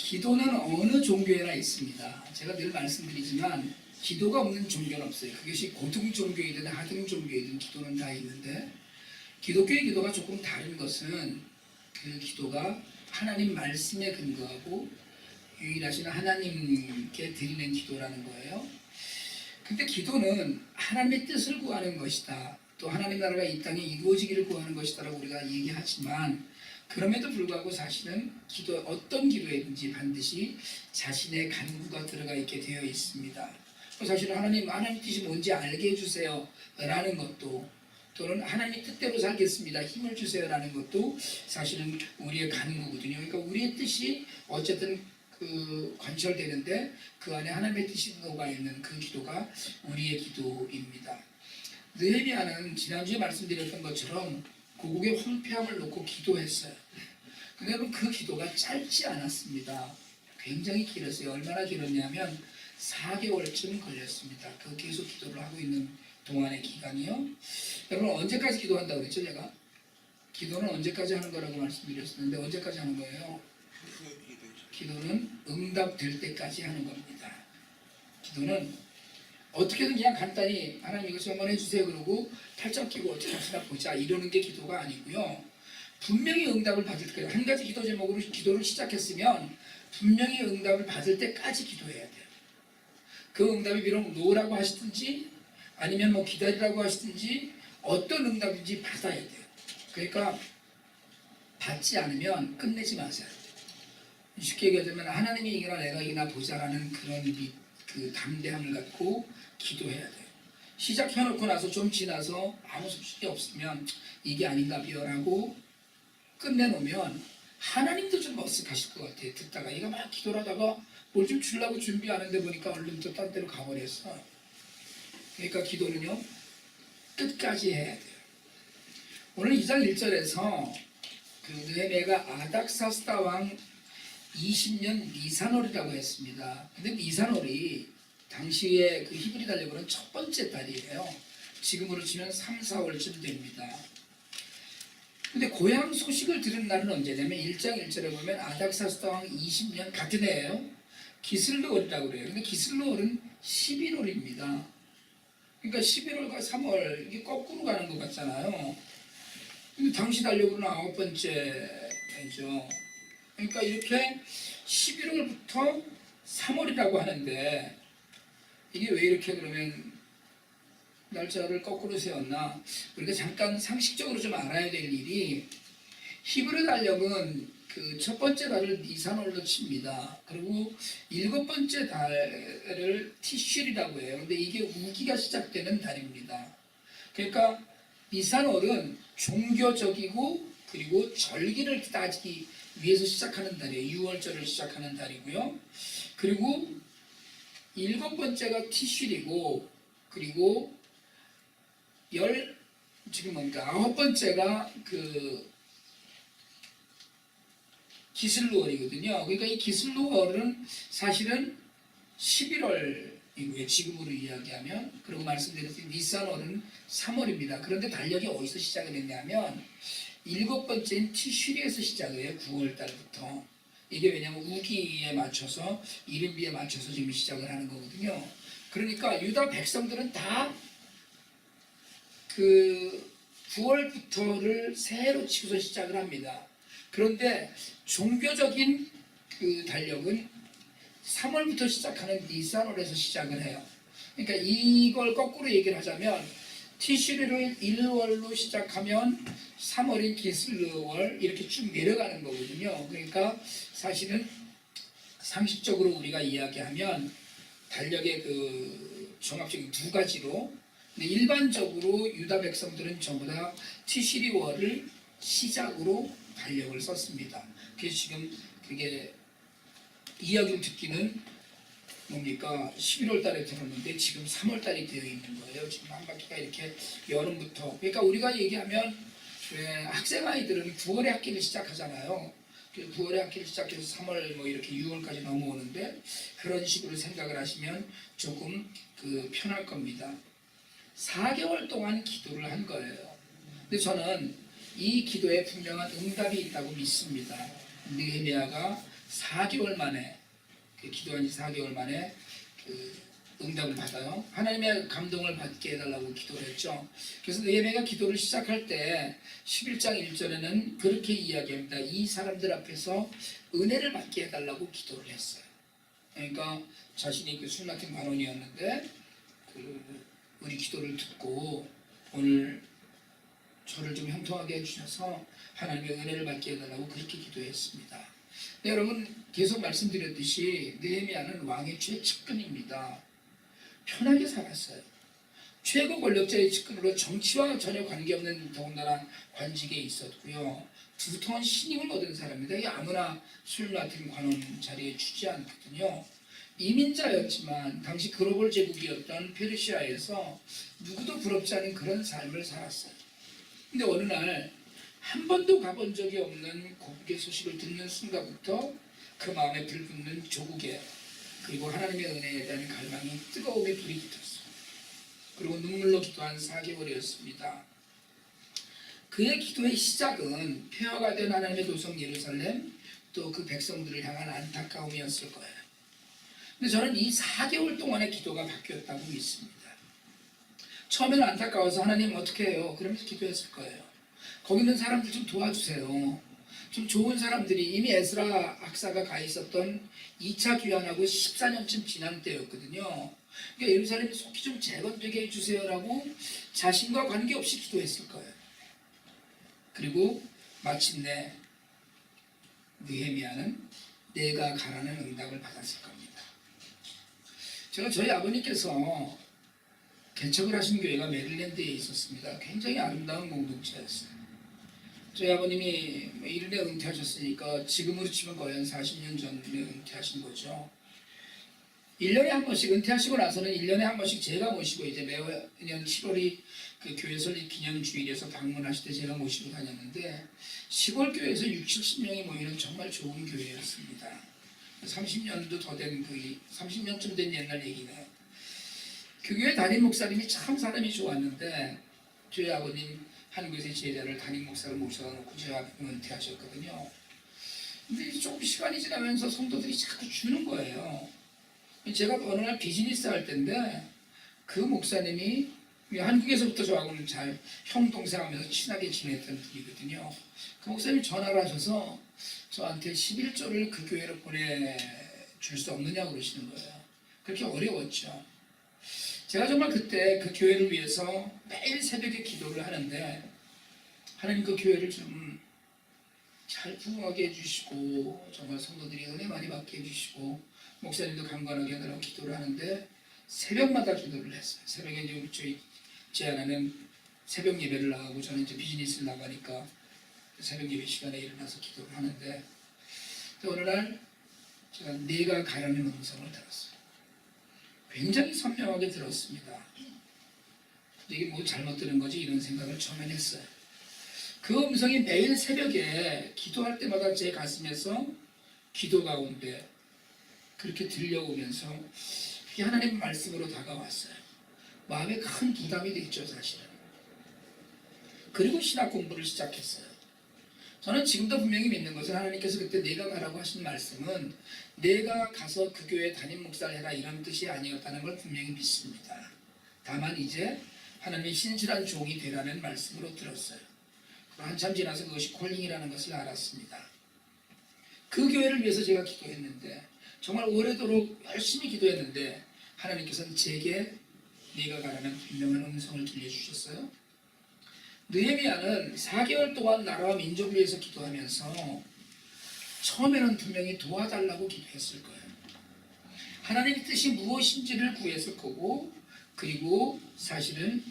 기도는 어느 종교에나 있습니다. 제가 늘 말씀드리지만 기도가 없는 종교는 없어요. 그것이 고등 종교이든 하등 종교이든 기도는 다 있는데, 기독교의 기도가 조금 다른 것은 그 기도가 하나님 말씀에 근거하고 유일하신 하나님께 드리는 기도라는 거예요. 근데 기도는 하나님의 뜻을 구하는 것이다, 또 하나님 나라가 이 땅에 이루어지기를 구하는 것이다 라고 우리가 얘기하지만, 그럼에도 불구하고 사실은 어떤 기도에든지 반드시 자신의 간구가 들어가 있게 되어 있습니다. 사실은 하나님 뜻이 뭔지 알게 해주세요 라는 것도, 또는 하나님 뜻대로 살겠습니다, 힘을 주세요 라는 것도 사실은 우리의 간구거든요. 그러니까 우리의 뜻이 어쨌든 관철되는데 그 안에 하나님의 뜻이 녹아 있는 그 기도가 우리의 기도입니다. 느헤미야는 지난주에 말씀드렸던 것처럼 고국의 황폐함을 놓고 기도했어요. 근데 여러분, 그 기도가 짧지 않았습니다. 굉장히 길었어요. 얼마나 길었냐면 4개월쯤 걸렸습니다. 그 계속 기도를 하고 있는 동안의 기간이요. 여러분, 언제까지 기도한다고 그랬죠? 제가 기도는 언제까지 하는 거라고 말씀드렸었는데, 언제까지 하는 거예요? 기도는 응답될 때까지 하는 겁니다. 기도는 어떻게든 그냥 간단히 하나님 이것을 한번 해주세요 그러고 팔짱 끼고 어떻게 하시나 보자 이러는 게 기도가 아니고요. 분명히 응답을 받을 때까지, 한 가지 기도 제목으로 기도를 시작했으면 분명히 응답을 받을 때까지 기도해야 돼요. 그 응답이 비록 노라고 하시든지 아니면 뭐 기다리라고 하시든지 어떤 응답인지 받아야 돼요. 그러니까 받지 않으면 끝내지 마세요. 쉽게 얘기하자면 하나님이 이기나 내가 이기나 보자라는 그런 그 담대함을 갖고 기도해야 돼요. 시작해놓고 나서 좀 지나서 아무 소식이 없으면 이게 아닌가 비어라고 끝내놓으면 하나님도 좀 머쓱하실 것 같아요. 듣다가 얘가 막 기도를 하다가 뭘 좀 주려고 준비하는데 보니까 얼른 또 딴 데로 가버렸어. 그러니까 기도는요, 끝까지 해야 돼요. 오늘 2장 1절에서 그 느헤미야가 아닥사스다 왕 20년 니산월이라고 했습니다. 근데 니산월이 당시에 그 히브리 달력으로는 첫 번째 달이에요. 지금으로 치면 3, 4월쯤 됩니다. 근데 고향 소식을 들은 날은 언제냐면 1장 1절에 보면 아닥사스다 왕 20년 같은 해예요. 기슬르월이라고 그래요. 근데 기슬르월은 11월입니다. 그러니까 11월과 3월 이게 거꾸로 가는 것 같잖아요. 근데 당시 달력으로는 9번째 해죠. 그러니까 이렇게 11월부터 3월이라고 하는데, 이게 왜 이렇게 그러면 날짜를 거꾸로 세웠나? 우리가 잠깐 상식적으로 좀 알아야 될 일이, 히브리 달력은 그 첫 번째 달을 니산월로 칩니다. 그리고 7번째 달을 티쉔이라고 해요. 근데 이게 우기가 시작되는 달입니다. 그러니까 니산월은 종교적이고 그리고 절기를 따지기 위해서 시작하는 달이에요. 6월절을 시작하는 달이고요. 그리고 7번째가 티쉔이고, 그리고 지금 뭡니까? 9번째가 그 기슬루월이거든요. 그러니까 이 기슬루월은 사실은 11월이고요. 지금으로 이야기하면. 그리고 말씀드렸듯이 니산월은 3월입니다. 그런데 달력이 어디서 시작을 했냐면 7번째인 티슈리에서 시작을 해요. 9월달부터. 이게 왜냐하면 우기에 맞춰서, 이른비에 맞춰서 지금 시작을 하는 거거든요. 그러니까 유다 백성들은 다 그 9월부터를 새해로 치고서 시작을 합니다. 그런데 종교적인 그 달력은 3월부터 시작하는 니산월에서 시작을 해요. 그러니까 이걸 거꾸로 얘기를 하자면 티슈리를 1월로 시작하면 3월인 기슬르월 이렇게 쭉 내려가는 거거든요. 그러니까 사실은 상식적으로 우리가 이야기하면 달력의 그 종합적인 두 가지로, 근데 일반적으로 유다 백성들은 전부 다 티시리월을 시작으로 달력을 썼습니다. 그래서 지금 그게 이야기를 듣기는 뭡니까? 11월 달에 들었는데 지금 3월 달이 되어 있는 거예요. 지금 한 바퀴가 이렇게 여름부터. 그러니까 우리가 얘기하면 학생 아이들은 9월에 학기를 시작하잖아요. 9월에 학기를 시작해서 3월 뭐 이렇게 6월까지 넘어오는데, 그런 식으로 생각을 하시면 조금 편할 겁니다. 4개월 동안 기도를 한 거예요. 근데 저는 이 기도에 분명한 응답이 있다고 믿습니다. 느헤미야가 4개월 만에 기도한 지 4개월 만에 응답을 받아요. 하나님의 감동을 받게 해달라고 기도를 했죠. 그래서 느헤미야가 기도를 시작할 때 11장 1절에는 그렇게 이야기합니다. 이 사람들 앞에서 은혜를 받게 해달라고 기도를 했어요. 그러니까 자신이 술 맡은 관원이었는데 우리 기도를 듣고 오늘 저를 좀 형통하게 해주셔서 하나님의 은혜를 받게 해달라고 그렇게 기도했습니다. 네, 여러분 계속 말씀드렸듯이 느헤미야는 왕의 최측근입니다. 편하게 살았어요. 최고 권력자의 측근으로 정치와 전혀 관계없는 더군다나 관직에 있었고요. 두터운 신임을 얻은 사람입니다. 이게 아무나 술 맡은 관원 자리에 주지 않거든요. 이민자였지만 당시 글로벌 제국이었던 페르시아에서 누구도 부럽지 않은 그런 삶을 살았어요. 근데 어느 날 한 번도 가본 적이 없는 고국의 소식을 듣는 순간부터 그 마음에 불붙는 조국에 그리고 하나님의 은혜에 대한 갈망이 뜨거움에 불이 붙었어요. 그리고 눈물로 기도한 4개월이었습니다. 그의 기도의 시작은 폐허가 된 하나님의 도성 예루살렘 또 그 백성들을 향한 안타까움이었을 거예요. 근데 저는 이 4개월 동안의 기도가 바뀌었다고 믿습니다. 처음에는 안타까워서 하나님 어떻게 해요? 그러면서 기도했을 거예요. 거기 있는 사람들 좀 도와주세요. 좀 좋은 사람들이 이미 에스라 학사가 가 있었던 2차 귀환하고 14년쯤 지난 때였거든요. 그러니까 예루살렘이 속히 좀 재건되게 해주세요라고 자신과 관계없이 기도했을 거예요. 그리고 마침내 느헤미야는 내가 가라는 응답을 받았을 겁니다. 제가 저희 아버님께서 개척을 하신 교회가 메릴랜드에 있었습니다. 굉장히 아름다운 공동체였어요. 저희 아버님이 이른에 은퇴하셨으니까 지금으로 치면 거의 한 40년 전에 은퇴하신 거죠. 1년에 한 번씩 은퇴하시고 나서는 1년에 한 번씩 제가 모시고 이제 매년 7월이 그 교회 설립 기념주일에서 방문하실 때 제가 모시고 다녔는데 시골 교회에서 60-70명이 모이는 정말 좋은 교회였습니다. 30년도 더 된 30년쯤 된 옛날 얘기네요. 그 교회 담임 목사님이 참 사람이 좋았는데 저희 아버님 한국에서 제자를 담임 목사를 모셔다 놓고 저희 아버님 은퇴하셨거든요. 근데 조금 시간이 지나면서 성도들이 자꾸 주는 거예요. 제가 어느 날 비즈니스 할 때인데 그 목사님이 한국에서부터 저하고는 잘 형 동생 하면서 친하게 지냈던 분이거든요. 그 목사님이 전화를 하셔서 저한테 11조를 그 교회로 보내줄 수 없느냐고 그러시는 거예요. 그렇게 어려웠죠. 제가 정말 그때 그 교회를 위해서 매일 새벽에 기도를 하는데 하나님 그 교회를 좀 잘 부흥하게 해주시고 정말 성도들이 은혜 많이 받게 해주시고 목사님도 강건하게 하느라고 기도를 하는데 새벽마다 기도를 했어요. 새벽에 이제 저희 제 아내는 새벽 예배를 나가고 저는 이제 비즈니스를 나가니까 새벽 예배 시간에 일어나서 기도를 하는데 어느 날 제가 내가 가라는 음성을 들었어요. 굉장히 선명하게 들었습니다. 이게 뭐 잘못 들은 거지 이런 생각을 처음엔 했어요. 그 음성이 매일 새벽에 기도할 때마다 제 가슴에서 기도 가운데 그렇게 들려오면서 그게 하나님의 말씀으로 다가왔어요. 마음에 큰 부담이 됐죠 사실은. 그리고 신학 공부를 시작했어요. 저는 지금도 분명히 믿는 것은 하나님께서 그때 내가 가라고 하신 말씀은 내가 가서 그 교회 담임 목사를 해라 이런 뜻이 아니었다는 걸 분명히 믿습니다. 다만 이제 하나님의 신실한 종이 되라는 말씀으로 들었어요. 한참 지나서 그것이 콜링이라는 것을 알았습니다. 그 교회를 위해서 제가 기도했는데 정말 오래도록 열심히 기도했는데 하나님께서는 제게 네가 가라는 분명한 음성을 들려주셨어요. 느헤미야는 4개월 동안 나라와 민족을 위해서 기도하면서 처음에는 분명히 도와달라고 기도했을 거예요. 하나님의 뜻이 무엇인지를 구했을 거고 그리고 사실은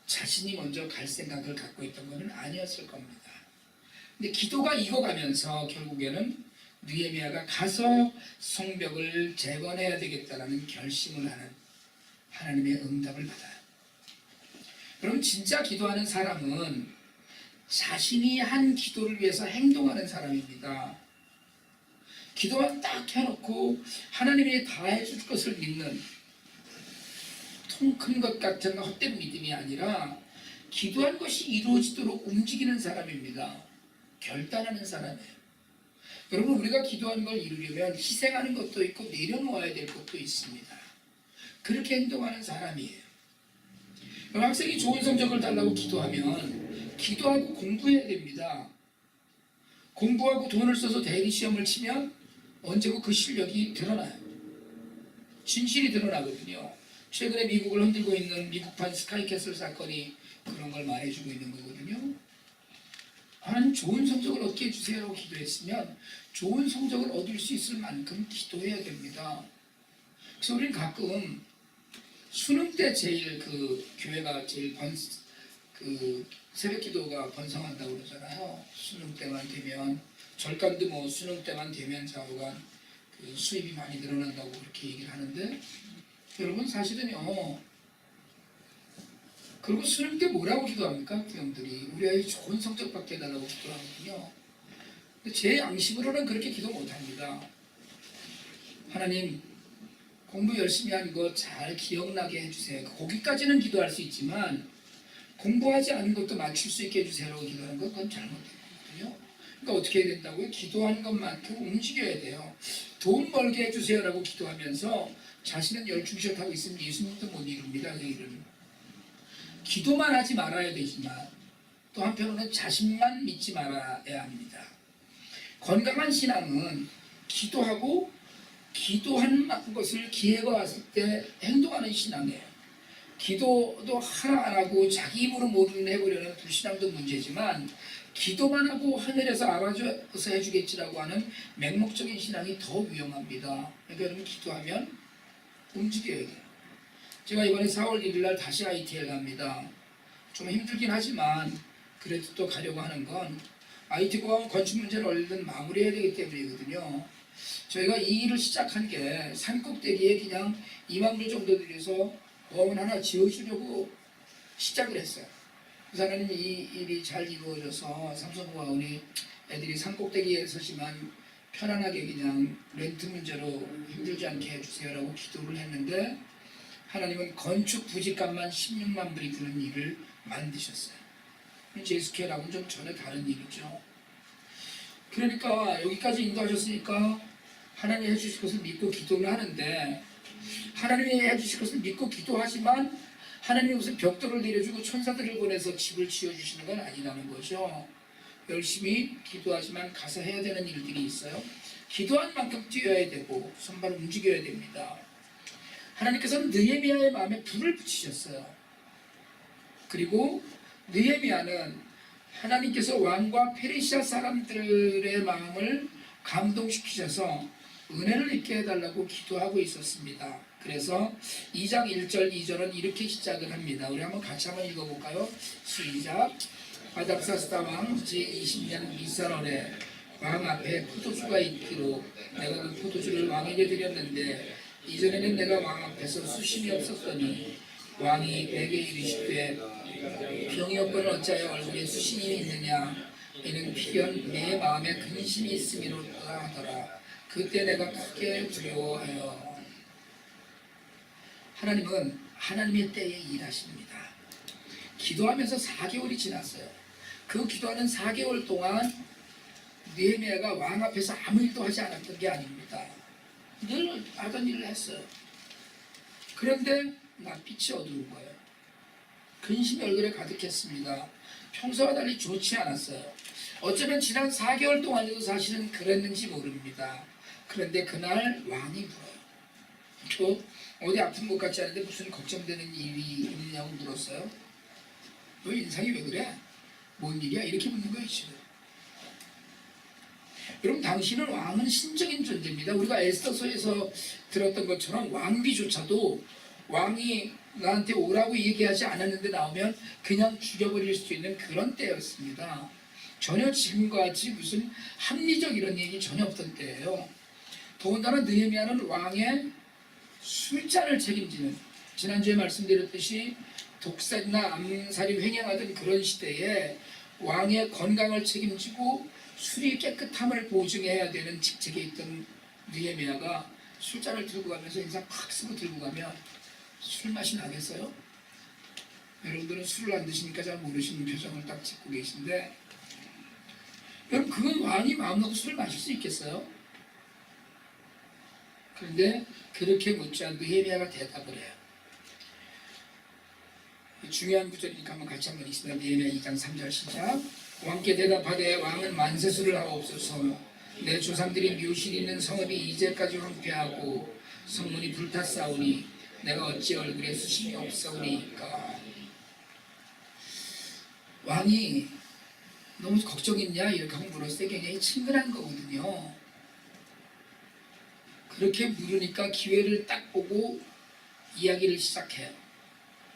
자신이 먼저 갈 생각을 갖고 있던 것은 아니었을 겁니다. 근데 기도가 익어가면서 결국에는 느헤미야가 가서 성벽을 재건해야 되겠다라는 결심을 하는 하나님의 응답을 받아요. 그럼 진짜 기도하는 사람은 자신이 한 기도를 위해서 행동하는 사람입니다. 기도만 딱 해놓고 하나님이 다 해줄 것을 믿는 통 큰 것 같은 헛된 믿음이 아니라 기도한 것이 이루어지도록 움직이는 사람입니다. 결단하는 사람이에요. 여러분 우리가 기도하는 걸 이루려면 희생하는 것도 있고 내려놓아야 될 것도 있습니다. 그렇게 행동하는 사람이에요. 학생이 좋은 성적을 달라고 기도하면 기도하고 공부해야 됩니다. 공부하고 돈을 써서 대리 시험을 치면 언제고 그 실력이 드러나요. 진실이 드러나거든요. 최근에 미국을 흔들고 있는 미국판 스카이캐슬 사건이 그런 걸 말해주고 있는 거거든요. 하나님 좋은 성적을 얻게 해주세요라고 기도했으면 좋은 성적을 얻을 수 있을 만큼 기도해야 됩니다. 그래서 우리는 가끔 수능 때 제일 교회가 제일 새벽 기도가 번성한다고 그러잖아요. 수능 때만 되면 절간도 뭐 수능 때만 되면 좌우간 수입이 많이 늘어난다고 그렇게 얘기를 하는데 여러분 사실은요. 그리고 수능 때 뭐라고 기도합니까? 부형들이 우리 아이 좋은 성적 받게 해달라고 기도하거든요. 제 양심으로는 그렇게 기도 못합니다. 하나님 공부 열심히 한 거 잘 기억나게 해주세요. 거기까지는 기도할 수 있지만 공부하지 않은 것도 맞출 수 있게 해주세요라고 기도하는 건 그건 잘못된 거거든요. 그러니까 어떻게 해야 된다고요? 기도하는 것만큼 움직여야 돼요. 돈 벌게 해주세요라고 기도하면서 자신은 열중시하고 있으면 예수님도 못 이룹니다. 그 일은. 기도만 하지 말아야 되지만 또 한편으로는 자신만 믿지 말아야 합니다. 건강한 신앙은 기도하고 기도한 것을 기회가 왔을 때 행동하는 신앙이에요. 기도도 하나 안 하고 자기 입으로 뭐든 해보려는 불신앙도 문제지만 기도만 하고 하늘에서 알아줘서 해주겠지라고 하는 맹목적인 신앙이 더 위험합니다. 그러니까 여러분 기도하면 움직여야 돼요. 제가 이번에 4월 1일 날 다시 IT에 갑니다. 좀 힘들긴 하지만 그래도 또 가려고 하는 건 IT가 건축 문제를 얼른 마무리해야 되기 때문이거든요. 저희가 이 일을 시작한 게 산꼭대기에 그냥 2만 불 정도 들여서 공원 하나 지어주려고 시작을 했어요. 그래서 하나님 이 일이 잘 이루어져서 삼성공화원이 애들이 산꼭대기에 서지만 편안하게 그냥 렌트 문제로 힘들지 않게 해주세요라고 기도를 했는데 하나님은 건축 부지값만 16만 불이 드는 일을 만드셨어요. 제스케라고는 좀 전혀 다른 일이죠. 그러니까 여기까지 인도하셨으니까 하나님이 해주실 것을 믿고 기도를 하는데 하나님이 해주실 것을 믿고 기도하지만 하나님이 무슨 벽돌을 내려주고 천사들을 보내서 집을 지어주시는 건 아니라는 거죠. 열심히 기도하지만 가서 해야 되는 일들이 있어요. 기도한 만큼 뛰어야 되고 손발을 움직여야 됩니다. 하나님께서는 느헤미야의 마음에 불을 붙이셨어요. 그리고 느헤미야는 하나님께서 왕과 페르시아 사람들의 마음을 감동시키셔서 은혜를 입게 해달라고 기도하고 있었습니다. 그래서 2장 1절 2절은 이렇게 시작을 합니다. 우리 같이 한번 읽어볼까요? 시작. 아닥사스다 왕 제20년 미살월에 왕 앞에 포도주가 있기로 내가 그 포도주를 왕에게 드렸는데 이전에는 내가 왕 앞에서 수심이 없었더니 왕이 내게 이르시되 병이 없거늘 어찌하여 얼굴에 수심이 있느냐 이는 필연 내 마음에 근심이 있음이로다 하더라. 그때 내가 크게 두려워하여. 하나님은 하나님의 때에 일하십니다. 기도하면서 4개월이 지났어요. 그 기도하는 4개월 동안 느헤미야가 왕 앞에서 아무 일도 하지 않았던 게 아닙니다. 늘 하던 일을 했어요. 그런데 빛이 어두운 거예요. 근심이 얼굴에 가득했습니다. 평소와 달리 좋지 않았어요. 어쩌면 지난 4개월 동안에도 사실은 그랬는지 모릅니다. 그런데 그날 왕이 물어요. 또 어디 아픈 것 같지 않은데 무슨 걱정되는 일이 있느냐고 물었어요. 너 인상이 왜 그래? 뭔 일이야? 이렇게 묻는 거예요 지금. 여러분 당신은 왕은 신적인 존재입니다. 우리가 에스더서에서 들었던 것처럼 왕비조차도 왕이 나한테 오라고 얘기하지 않았는데 나오면 그냥 죽여버릴 수 있는 그런 때였습니다. 전혀 지금과 같이 무슨 합리적 이런 얘기 전혀 없던 때예요. 더군다나 느헤미야는 왕의 술잔을 책임지는, 지난주에 말씀드렸듯이 독살이나 암살이 횡행하던 그런 시대에 왕의 건강을 책임지고 술이 깨끗함을 보증해야 되는 직책에 있던 느헤미야가 술잔을 들고 가면서 인상 팍 쓰고 들고 가면 술 맛이 나겠어요? 여러분들은 술을 안 드시니까 잘 모르시는 표정을 딱 짓고 계신데 여러분 그건 왕이 마음 놓고 술을 마실 수 있겠어요? 그런데 그렇게 묻자 느헤미야가 대답을 해요. 중요한 구절이니까 같이 한번 읽습니다. 느헤미야 2장 3절 시작. 왕께 대답하되 왕은 만세수를 하옵소서. 내 조상들이 묘실이 있는 성읍이 이제까지 황폐하고 성문이 불탔사오니 내가 어찌 얼굴에 수심이 없사오니까. 왕이 너무 걱정했냐 이렇게 하고 물었을 때 굉장히 친근한 거거든요. 그렇게 물으니까 기회를 딱 보고 이야기를 시작해요.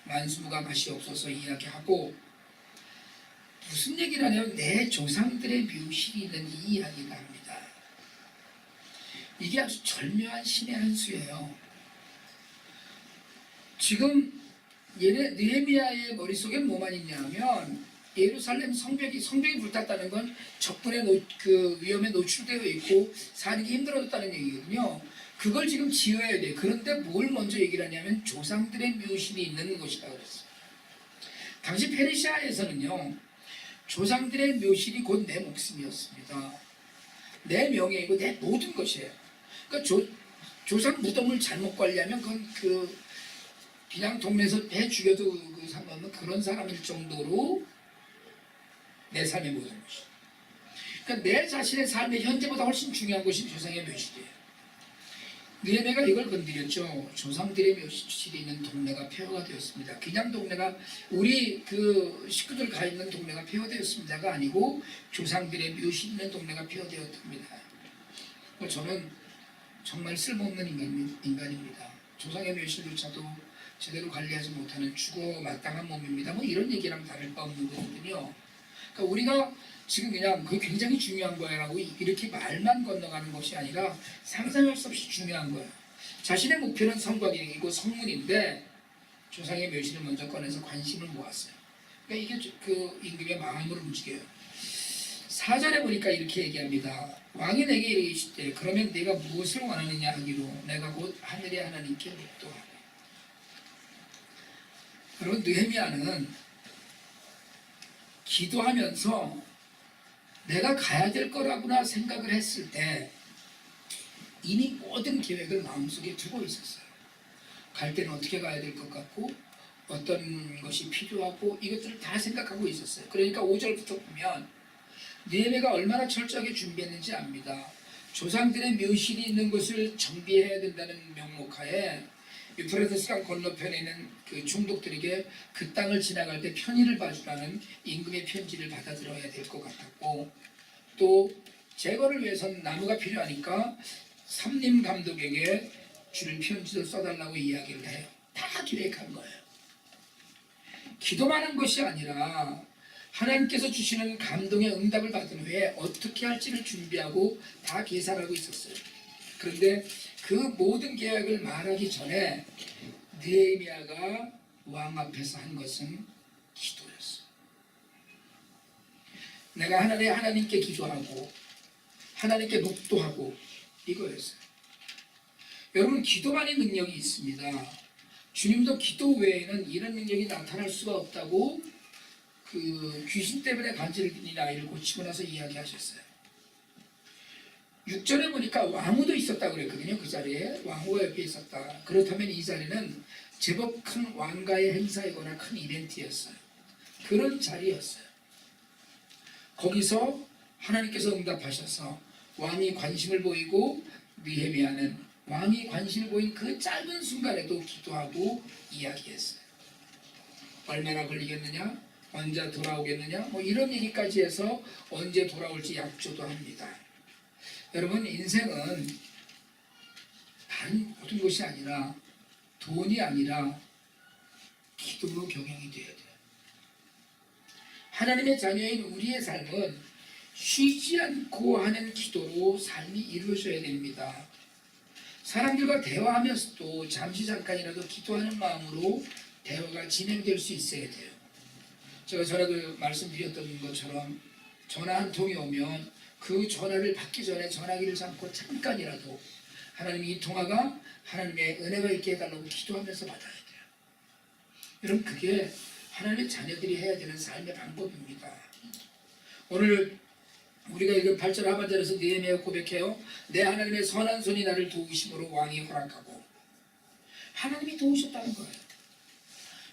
만수무가 맛이 없어서 이야기하고 무슨 얘기를 하냐면 내 조상들의 묘실이 있는 이 이야기를 합니다. 이게 아주 절묘한 신의 한 수예요. 지금 느헤미야의 머릿속에 뭐만 있냐면 예루살렘 성벽이 불탔다는 건 적군의 그 위험에 노출되어 있고 사는 게 힘들어졌다는 얘기거든요. 그걸 지금 지어야 돼. 그런데 뭘 먼저 얘기를 하냐면 조상들의 묘실이 있는 곳이라고 그랬어요. 당시 페르시아에서는요, 조상들의 묘실이 곧 내 목숨이었습니다. 내 명예이고 내 모든 것이에요. 그러니까 조상 무덤을 잘못 관리하면 그건 그냥 동네에서 배 죽여도 그 상관없는 그런 사람일 정도로 내 삶의 모든 것이. 그러니까 내 자신의 삶의 현재보다 훨씬 중요한 것이 조상의 묘실이에요. 느헤미야가 이걸 건드렸죠. 조상들의 묘실이 있는 동네가 폐허가 되었습니다. 그냥 동네가 우리 그 식구들 가 있는 동네가 폐허되었습니다가 아니고 조상들의 묘실이 있는 동네가 폐허되었답니다. 저는 정말 쓸모없는 인간입니다. 조상의 묘실조차도 제대로 관리하지 못하는 죽어 마땅한 몸입니다. 뭐 이런 얘기랑 다를 바 없는 거거든요. 그러니까 우리가 지금 그냥 그게 굉장히 중요한 거야라고 이렇게 말만 건너가는 것이 아니라 상상할 수 없이 중요한 거예요. 자신의 목표는 성곽이고 성문인데 조상의 묘실을 먼저 꺼내서 관심을 모았어요. 그러니까 이게 그 임금의 마음을 움직여요. 4절에 보니까 이렇게 얘기합니다. 왕이 내게 이르시되 그러면 네가 무엇을 원하느냐 하기로 내가 곧 하늘의 하나님께 묵도하고. 여러분 느헤미야는 기도하면서 내가 가야 될 거라구나 생각을 했을 때 이미 모든 계획을 마음속에 두고 있었어요. 갈 때는 어떻게 가야 될 것 같고 어떤 것이 필요하고 이것들을 다 생각하고 있었어요. 그러니까 5절부터 보면 느헤미야가 얼마나 철저하게 준비했는지 압니다. 조상들의 묘실이 있는 곳을 정비해야 된다는 명목하에 유프라테스 강 건너편에 있는 그 총독들에게 그 땅을 지나갈 때 편의를 봐주라는 임금의 편지를 받아들여야 될 것 같았고, 또 제거를 위해서는 나무가 필요하니까 삼림 감독에게 줄 편지도 써달라고 이야기를 해요. 다 기획한 거예요. 기도만 한 것이 아니라 하나님께서 주시는 감동의 응답을 받은 후에 어떻게 할지를 준비하고 다 계산하고 있었어요. 그런데 그 모든 계획을 말하기 전에 느헤미야가 왕 앞에서 한 것은 기도였어요. 내가 하나님께 기도하고 하나님께 묵도하고 이거였어요. 여러분 기도만의 능력이 있습니다. 주님도 기도 외에는 이런 능력이 나타날 수가 없다고 그 귀신 때문에 간질린 아이를 고치고 나서 이야기하셨어요. 6절에 보니까 왕후도 있었다고 그랬거든요. 그 자리에 왕후가 옆에 있었다. 그렇다면 이 자리는 제법 큰 왕가의 행사이거나 큰 이벤트였어요. 그런 자리였어요. 거기서 하나님께서 응답하셔서 왕이 관심을 보이고 느헤미야는 왕이 관심을 보인 그 짧은 순간에도 기도하고 이야기했어요. 얼마나 걸리겠느냐? 언제 돌아오겠느냐? 뭐 이런 얘기까지 해서 언제 돌아올지 약조도 합니다. 여러분 인생은 다른 모든 것이 아니라 돈이 아니라 기도로 경영이 돼야 돼요. 하나님의 자녀인 우리의 삶은 쉬지 않고 하는 기도로 삶이 이루어져야 됩니다. 사람들과 대화하면서도 잠깐이라도 기도하는 마음으로 대화가 진행될 수 있어야 돼요. 제가 전에도 말씀드렸던 것처럼 전화 한 통이 오면 그 전화를 받기 전에 전화기를 잠고 잠깐이라도 하나님이 이 통화가 하나님의 은혜가 있게 해달라고 기도하면서 받아야 돼요. 여러분 그게 하나님의 자녀들이 해야 되는 삶의 방법입니다. 오늘 우리가 읽은 8절 하반절에서 느헤미야가 고백해요. 내 하나님의 선한 손이 나를 도우심으로 왕이 허락하고. 하나님이 도우셨다는 거예요.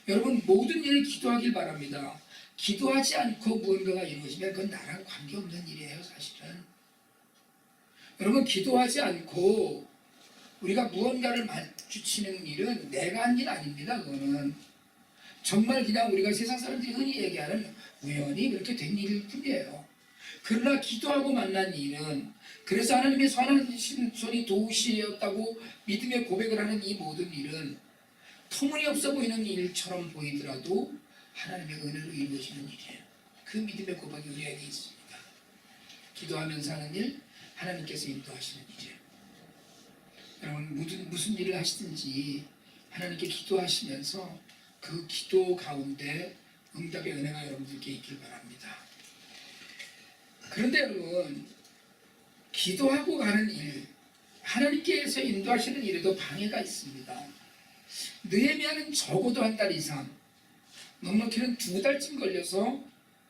여러분 모든 일을 기도하길 바랍니다. 기도하지 않고 무언가가 이루어지면 그건 나랑 관계없는 일이에요. 사실은 여러분 기도하지 않고 우리가 무언가를 마주치는 일은 내가 한 일 아닙니다. 그거는 정말 그냥 우리가 세상 사람들이 흔히 얘기하는 우연히 그렇게 된 일일 뿐이에요. 그러나 기도하고 만난 일은, 그래서 하나님의 선한 손이 도우시었다고 믿음의 고백을 하는 이 모든 일은 터무니없어 보이는 일처럼 보이더라도 하나님의 은혜로 이루어지는 일이에요. 그 믿음의 고백이 우리에게 있습니다. 기도하면서 하는 일, 하나님께서 인도하시는 일이에요. 여러분 무슨 일을 하시든지 하나님께 기도하시면서 그 기도 가운데 응답의 은혜가 여러분들께 있길 바랍니다. 그런데 여러분 기도하고 가는 일, 하나님께서 인도하시는 일에도 방해가 있습니다. 느헤미야는 적어도 한 달 이상, 넉넉히는 2달쯤 걸려서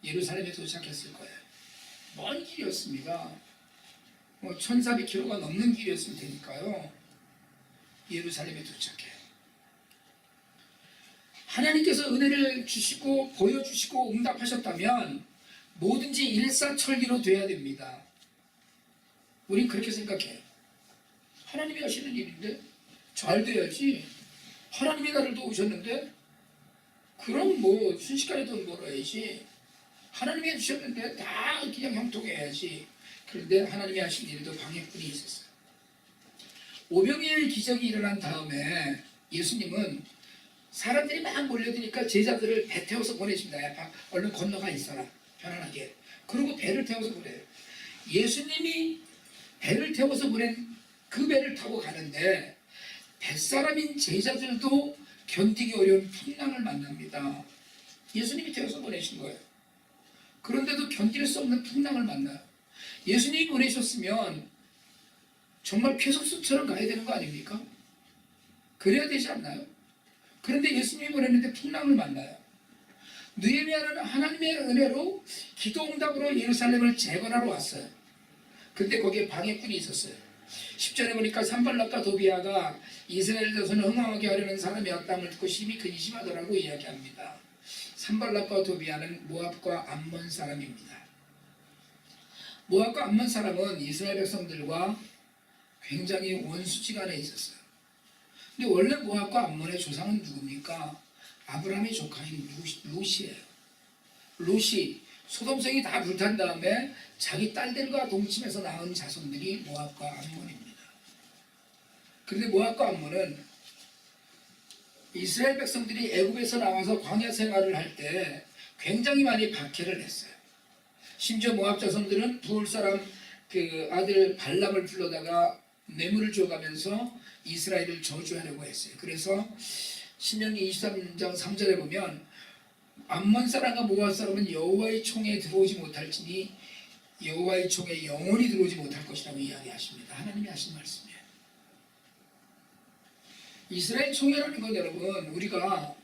예루살렘에 도착했을 거예요. 먼 길이었습니다. 1400km가 넘는 길이었을 테니까요. 예루살렘에 도착해요. 하나님께서 은혜를 주시고 보여주시고 응답하셨다면 뭐든지 일사천리로 돼야 됩니다. 우린 그렇게 생각해요. 하나님이 하시는 일인데 잘 돼야지. 하나님이 나를 도우셨는데 그럼 뭐 순식간에 돈 벌어야지. 하나님이 해주셨는데 다 그냥 형통해야지. 그런데 하나님이 하신 일에도 방해꾼이 있었어요. 오병이의 기적이 일어난 다음에 예수님은 사람들이 막 몰려드니까 제자들을 배 태워서 보내십니다. 야, 얼른 건너가 있어라. 편안하게. 그리고 배를 태워서 보내요. 예수님이 배를 태워서 보낸 그 배를 타고 가는데 뱃사람인 제자들도 견디기 어려운 풍랑을 만납니다. 예수님이 태워서 보내신 거예요. 그런데도 견딜 수 없는 풍랑을 만나요. 예수님이 보내셨으면 정말 쾌속수처럼 가야 되는 거 아닙니까? 그래야 되지 않나요? 그런데 예수님이 보냈는데 풍랑을 만나요. 느헤미야는 하나님의 은혜로 기도응답으로 예루살렘을 재건하러 왔어요. 근데 거기에 방해꾼이 있었어요. 10절에 보니까 산발락과 도비아가 이스라엘 자손을 흥황하게 하려는 사람이었다는 듣고 심히 근심하더라고 이야기합니다. 산발락과 도비아는 모압과 암몬 사람입니다. 모압과 암몬 사람은 이스라엘 백성들과 굉장히 원수지간에 있었어요. 근데 원래 모압과 암몬의 조상은 누굽니까? 아브라함의 조카인 롯이에요. 롯이 소돔성이 다 불탄 다음에 자기 딸들과 동침해서 낳은 자손들이 모압과 암몬입니다. 그런데 모압과 암몬은 이스라엘 백성들이 애굽에서 나와서 광야 생활을 할 때 굉장히 많이 박해를 했어요. 심지어 모압 자손들은 부울 사람 그 아들 발람을 불러다가 뇌물을 줘가면서 이스라엘을 저주하려고 했어요. 그래서 신명기 23장 3절에 보면 암몬 사람과 모압 사람은 여호와의 총에 들어오지 못할지니 여호와의 총에 영원히 들어오지 못할 것이라고 이야기하십니다. 하나님이 하신 말씀이에요. 이스라엘 총회라는 건 여러분 우리가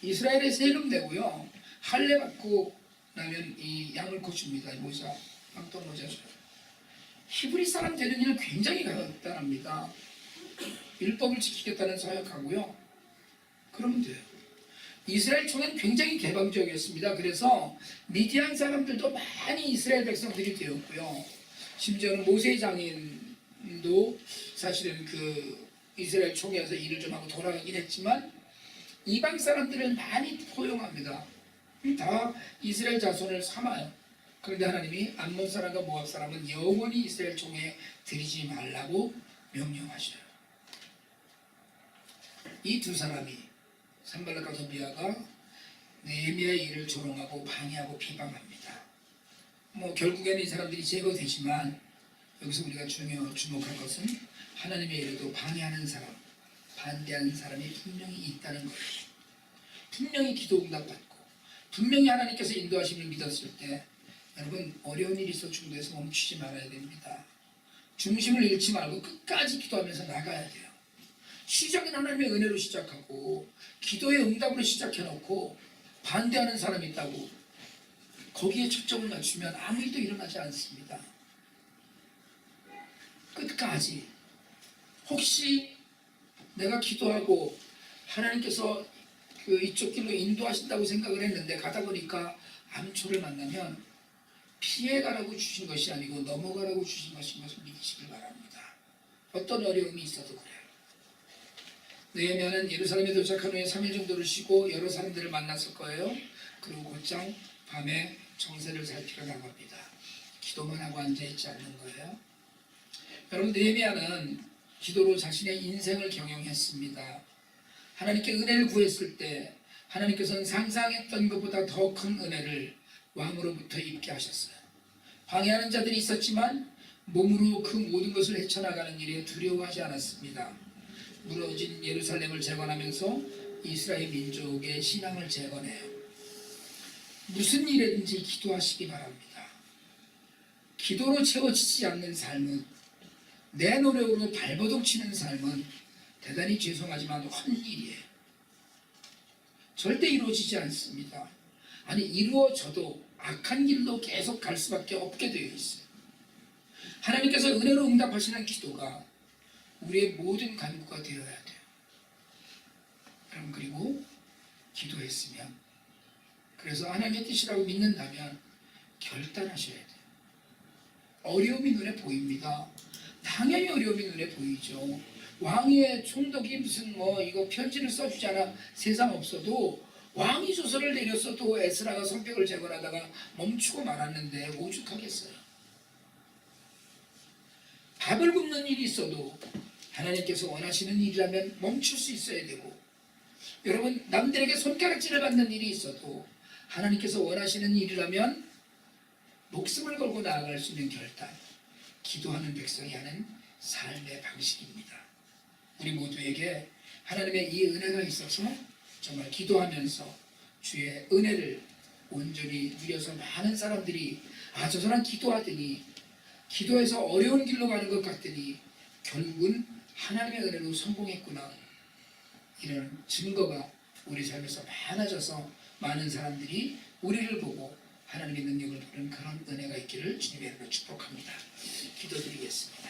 이스라엘에 세금 내고요 할례 받고 나면 이 양을 고줍니다. 모자, 빵떡 모자죠. 히브리 사람 되는 일은 굉장히 간단합니다. 율법을 지키겠다는 사역하고요. 그러면 돼요. 이스라엘 총회는 굉장히 개방적이었습니다. 그래서 미디안 사람들도 많이 이스라엘 백성들이 되었고요. 심지어는 모세 장인도 사실은 그 이스라엘 총회에서 일을 좀 하고 돌아가긴 했지만 이방 사람들을 많이 포용합니다. 다 이스라엘 자손을 삼아요. 그런데 하나님이 암몬 사람과 모압 사람은 영원히 이스라엘 총회에 들이지 말라고 명령하셔요. 이 두 사람이 산발락과 도비아가 느헤미야의 일을 조롱하고 방해하고 비방합니다. 결국에는 이 사람들이 제거되지만 여기서 우리가 주목할 것은 하나님의 일에도 방해하는 사람, 반대하는 사람이 분명히 있다는 거예요. 분명히 기도 응답받고 분명히 하나님께서 인도하심을 믿었을 때 여러분 어려운 일이 있어 중도에서 멈추지 말아야 됩니다. 중심을 잃지 말고 끝까지 기도하면서 나가야 돼요. 시작은 하나님의 은혜로 시작하고 기도의 응답으로 시작해놓고 반대하는 사람이 있다고 거기에 초점을 맞추면 아무 일도 일어나지 않습니다. 끝까지. 혹시 내가 기도하고 하나님께서 이쪽 길로 인도하신다고 생각을 했는데 가다 보니까 암초를 만나면 피해가라고 주신 것이 아니고 넘어가라고 주신 것인 것을 믿으시길 바랍니다. 어떤 어려움이 있어도 그래요. 느헤미야는 예루살렘에 도착한 후에 3일 정도를 쉬고 여러 사람들을 만났을 거예요. 그리고 곧장 밤에 정세를 살피러 나갑니다. 기도만 하고 앉아있지 않는 거예요. 여러분, 느헤미야는 기도로 자신의 인생을 경영했습니다. 하나님께 은혜를 구했을 때 하나님께서는 상상했던 것보다 더 큰 은혜를 왕으로부터 입게 하셨어요. 방해하는 자들이 있었지만 몸으로 그 모든 것을 헤쳐나가는 일에 두려워하지 않았습니다. 무너진 예루살렘을 재건하면서 이스라엘 민족의 신앙을 재건해요. 무슨 일이든지 기도하시기 바랍니다. 기도로 채워지지 않는 삶은, 내 노력으로 발버둥 치는 삶은 대단히 죄송하지만 헛일이에요. 절대 이루어지지 않습니다. 아니, 이루어져도 악한 길로 계속 갈 수밖에 없게 되어 있어요. 하나님께서 은혜로 응답하시는 기도가 우리의 모든 간구가 되어야 돼요. 여러분, 그리고 기도했으면, 그래서 하나님의 뜻이라고 믿는다면 결단하셔야 돼요. 어려움이 눈에 보입니다. 당연히 어려움이 눈에 보이죠. 왕의 총독이 무슨 이거 편지를 써주잖아 세상 없어도, 왕이 조서를 내렸어도 에스라가 성벽을 재건하다가 멈추고 말았는데 오죽하겠어요. 밥을 굽는 일이 있어도 하나님께서 원하시는 일이라면 멈출 수 있어야 되고, 여러분, 남들에게 손가락질을 받는 일이 있어도 하나님께서 원하시는 일이라면 목숨을 걸고 나아갈 수 있는 결단, 기도하는 백성이 하는 삶의 방식입니다. 우리 모두에게 하나님의 이 은혜가 있어서 정말 기도하면서 주의 은혜를 온전히 누려서 많은 사람들이 저 사람 기도하더니, 기도해서 어려운 길로 가는 것 같더니 결국은 하나님의 은혜로 성공했구나, 이런 증거가 우리 삶에서 많아져서 많은 사람들이 우리를 보고 하나님의 능력을 보는 그런 은혜가 있기를 주님의 이름으로 축복합니다. 기도드리겠습니다.